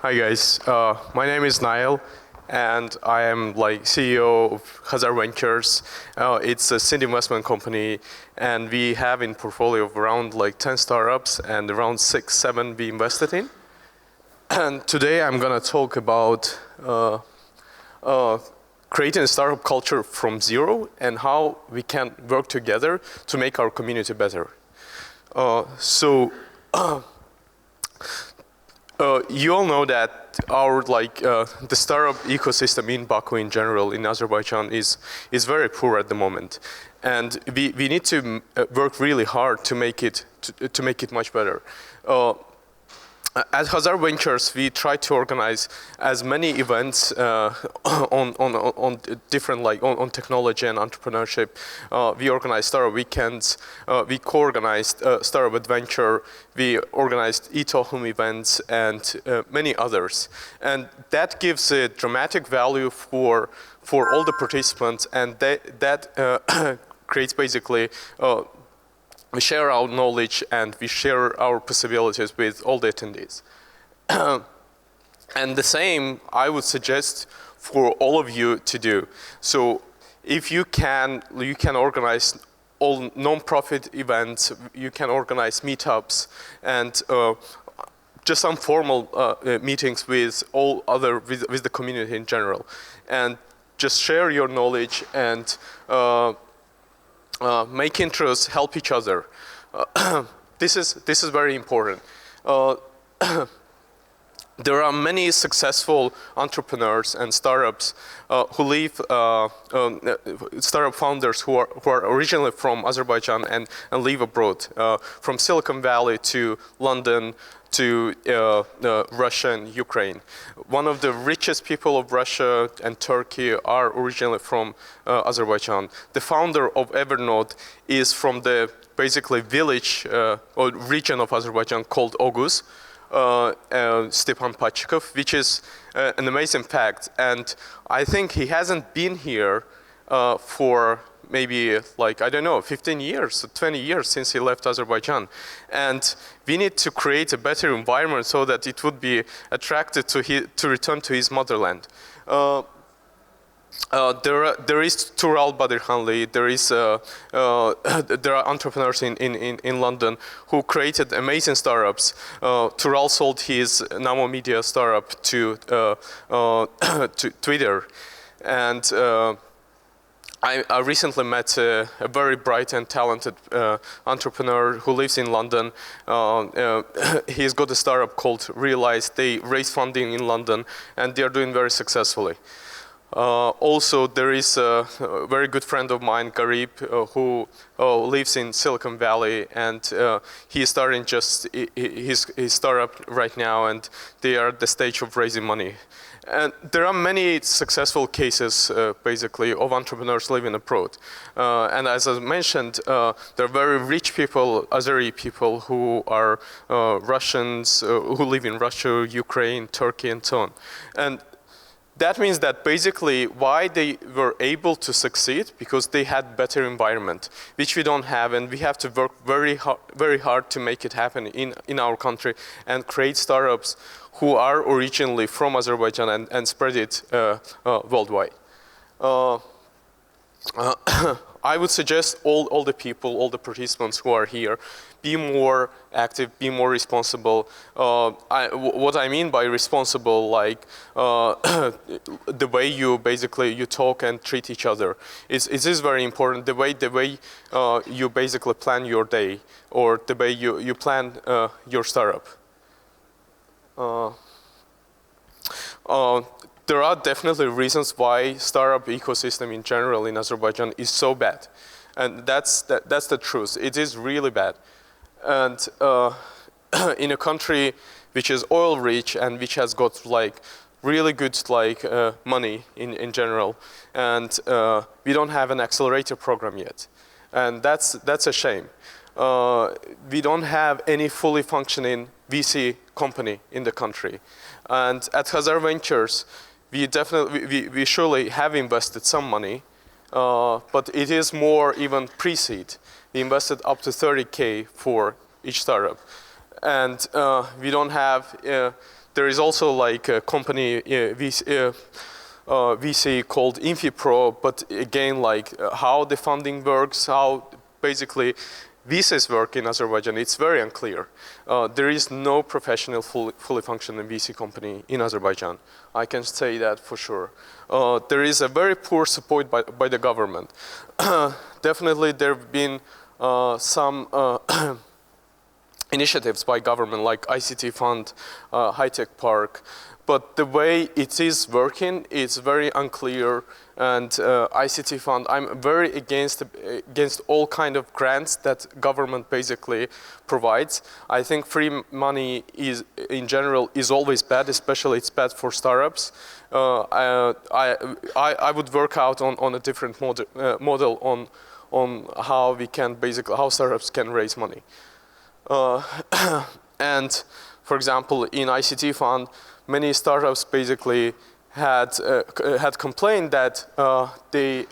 Hi guys, my name is Niall, and I am CEO of Hazar Ventures. It's a seed investment company, and we have in portfolio of around 10 startups and around 6-7 we invested in. And today I'm gonna talk about creating a startup culture from zero and how we can work together to make our community better. You all know that our the startup ecosystem in Baku in general, in Azerbaijan, is very poor at the moment, and we need to work really hard to make it much better. At Hazar Ventures, we try to organize as many events on different on technology and entrepreneurship. We organize startup weekends. We co-organized startup adventure. We organized e-Tohum events and many others. And that gives a dramatic value for all the participants, and that creates basically. We share our knowledge and we share our possibilities with all the attendees. And the same I would suggest for all of you to do. So if you can organize all non-profit events, you can organize meetups and just some formal meetings with with the community in general, and just share your knowledge and make intros, help each other. This is very important. There are many successful entrepreneurs and startups startup founders who are originally from Azerbaijan and live abroad, from Silicon Valley to London to Russia and Ukraine. One of the richest people of Russia and Turkey are originally from Azerbaijan. The founder of Evernote is from the basically village or region of Azerbaijan called Oguz, Stepan Pachikov, which is an amazing fact. And I think he hasn't been here for maybe 15 years, 20 years since he left Azerbaijan. And we need to create a better environment so that it would be attracted to return to his motherland. There is Tural Badirkhanli, there are entrepreneurs in London who created amazing startups. Tural sold his Namo Media startup to Twitter, and I recently met a very bright and talented entrepreneur who lives in London. He's got a startup called Realize. They raise funding in London, and they are doing very successfully. Also, there is a very good friend of mine, Garib, who lives in Silicon Valley, and he is starting just his startup right now, and they are at the stage of raising money. And there are many successful cases, basically, of entrepreneurs living abroad. And as I mentioned, there are very rich people, Azeri people, who are Russians, who live in Russia, Ukraine, Turkey, and so on. And that means that basically why they were able to succeed, because they had better environment, which we don't have, and we have to work very hard to make it happen in our country and create startups who are originally from Azerbaijan and spread it worldwide. I would suggest all the people, all the participants who are here, be more active, be more responsible. What I mean by responsible, the way you talk and treat each other, it is very important. The way you basically plan your day, or the way you plan your startup. There are definitely reasons why startup ecosystem in general in Azerbaijan is so bad, and that's the truth. It is really bad, and in a country which is oil rich and which has got really good money in general, and we don't have an accelerator program yet, and that's a shame. We don't have any fully functioning VC company in the country, and at Hazar Ventures, we surely have invested some money, but it is more even pre-seed. We invested up to 30K for each startup, and we don't have there is also like a company VC called InfiPro, but again, like how the funding works, how basically VCs work in Azerbaijan, it's very unclear. There is no professional fully functioning VC company in Azerbaijan. I can say that for sure. There is a very poor support by the government. Definitely there have been some initiatives by government like ICT Fund, High Tech Park, but the way it is working is very unclear. And ICT Fund, I'm very against all kind of grants that government basically provides. I think free money is, in general, is always bad, especially it's bad for startups. I would work out on a different model on how we can basically, how startups can raise money. And for example, in ICT Fund, many startups basically had complained that they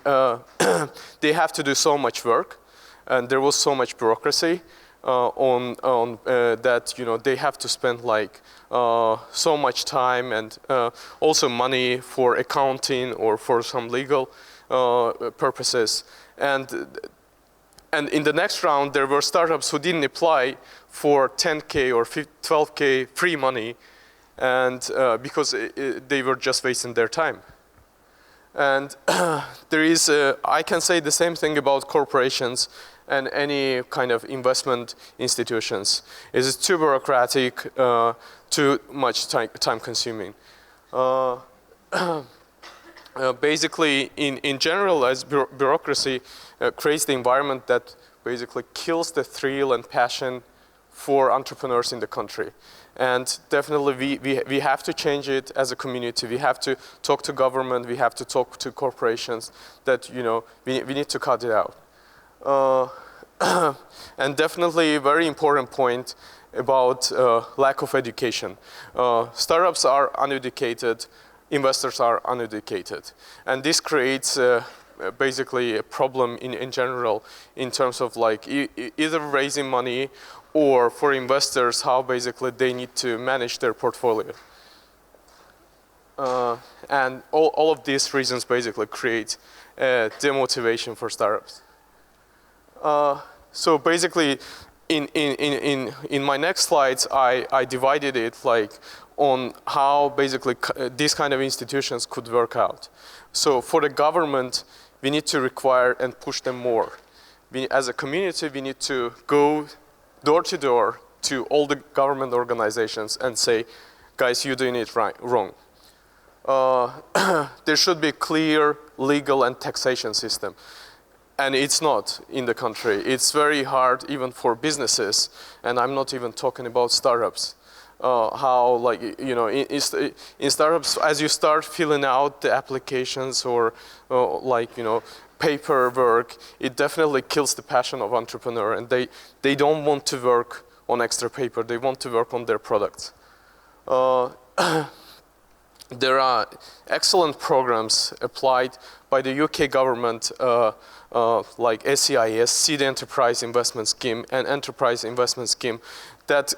have to do so much work, and there was so much bureaucracy on that, you know, they have to spend like so much time and also money for accounting or for some legal purposes. And in the next round, there were startups who didn't apply for 10K or 12K free money, and because they were just wasting their time. And there is, I can say the same thing about corporations and any kind of investment institutions. It's too bureaucratic, too much time consuming. Basically, in general, as bureaucracy creates the environment that basically kills the thrill and passion for entrepreneurs in the country. And definitely we have to change it as a community. We have to talk to government, we have to talk to corporations that, you know, we need to cut it out. And definitely a very important point about lack of education. Startups are uneducated, investors are uneducated. And this creates basically a problem in general in terms of like either raising money or for investors, how basically they need to manage their portfolio. And all of these reasons basically create demotivation for startups. So basically, in my next slides, I divided it like on how basically these kind of institutions could work out. So for the government, we need to require and push them more. As a community, we need to go door to door to all the government organizations and say, guys, you're doing it wrong. There should be a clear legal and taxation system. And it's not in the country. It's very hard even for businesses. And I'm not even talking about startups. How, like, you know, in startups, as you start filling out the applications or like, you know, paperwork, it definitely kills the passion of entrepreneur, and they don't want to work on extra paper. They want to work on their products. There are excellent programs applied by the UK government, like SEIS, Seed Enterprise Investment Scheme, and Enterprise Investment Scheme, that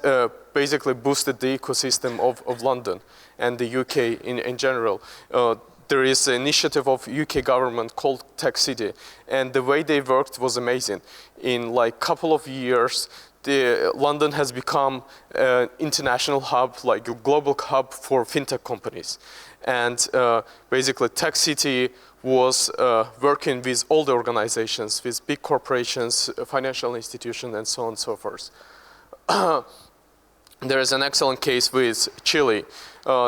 basically boosted the ecosystem of London and the UK in general. There is an initiative of UK government called Tech City, and the way they worked was amazing. In like couple of years, London has become an international hub, like a global hub for fintech companies. And basically Tech City was working with all the organizations, with big corporations, financial institutions, and so on and so forth. There is an excellent case with Chile.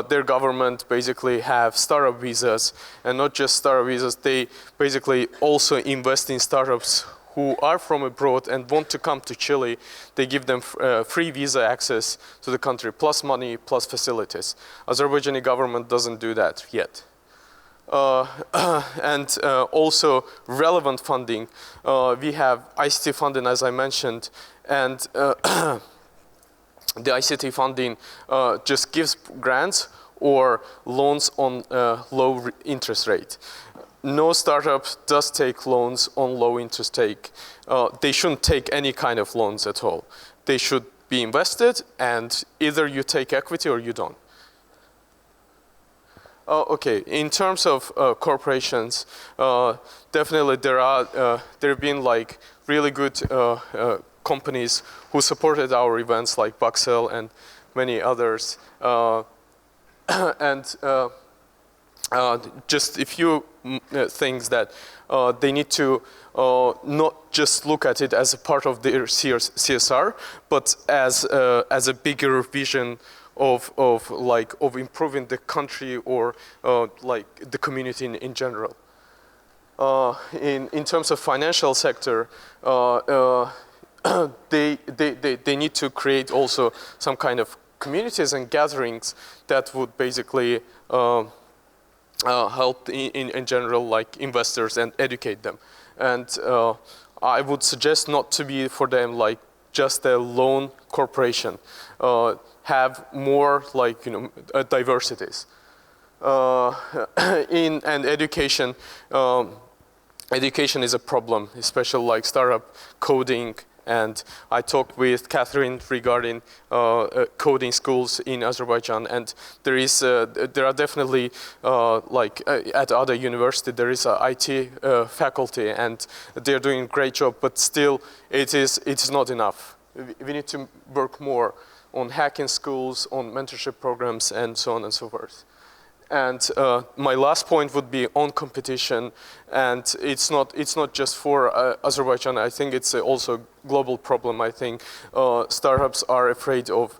Their government basically have startup visas, and not just startup visas, they basically also invest in startups who are from abroad and want to come to Chile. They give them free visa access to the country, plus money, plus facilities. Azerbaijani government doesn't do that yet. And also relevant funding. We have ICT funding, as I mentioned, and the ICT funding just gives grants or loans on low interest rate. No startup does take loans on low interest rate. They shouldn't take any kind of loans at all. They should be invested, and either you take equity or you don't. Okay, in terms of corporations, definitely there have been like really good companies who supported our events like Buxel and many others. And just a few things that they need to not just look at it as a part of their CSR, but as a bigger vision of improving the country or like the community in general. In terms of financial sector, they need to create also some kind of communities and gatherings that would basically help in general like investors and educate them. And I would suggest not to be for them like just a lone corporation. Have more like diversities. And education. Education is a problem, especially like startup coding. And I talked with Catherine regarding coding schools in Azerbaijan, and there are definitely like at other university there is a IT faculty, and they're doing a great job. But still, it is not enough. We need to work more on hacking schools, on mentorship programs, and so on and so forth. And my last point would be on competition, and it's not just for Azerbaijan. I think it's also a global problem. I think startups are afraid of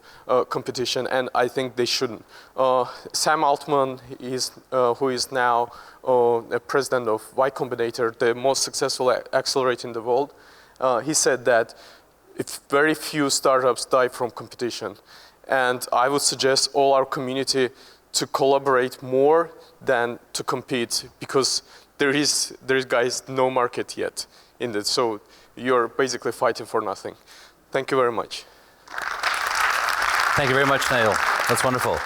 competition, and I think they shouldn't. Sam Altman who is now a president of Y Combinator, the most successful accelerator in the world. He said that if very few startups die from competition, and I would suggest all our community to collaborate more than to compete, because there is guys no market yet in it, so you're basically fighting for nothing. Thank you very much. Thank you very much, Nail. That's wonderful.